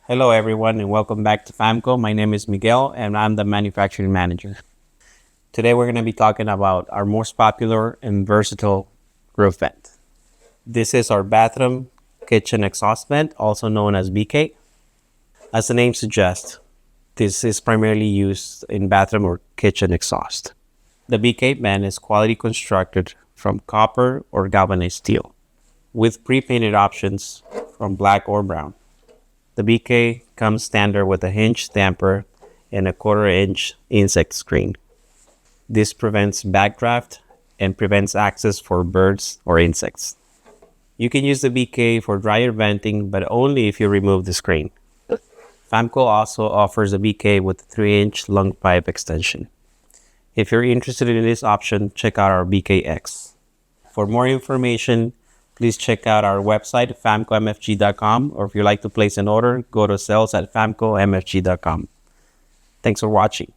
Hello, everyone, and welcome back to FAMCO. My name is Miguel, and I'm the manufacturing manager. Today, we're going to be talking about our most popular and versatile roof vent. This is our bathroom kitchen exhaust vent, also known as BK. As the name suggests, this is primarily used in bathroom or kitchen exhaust. The BK vent is quality constructed from copper or galvanized steel, with pre-painted options from black or brown. The BK comes standard with a hinged damper and a 1/4-inch insect screen. This prevents backdraft and prevents access for birds or insects. You can use the BK for dryer venting, but only if you remove the screen. FAMCO also offers a BK with a 3-inch lung pipe extension. If you're interested in this option, check out our BKX. For more information, please check out our website, famcomfg.com, or if you'd like to place an order, go to sales@famcomfg.com. Thanks for watching.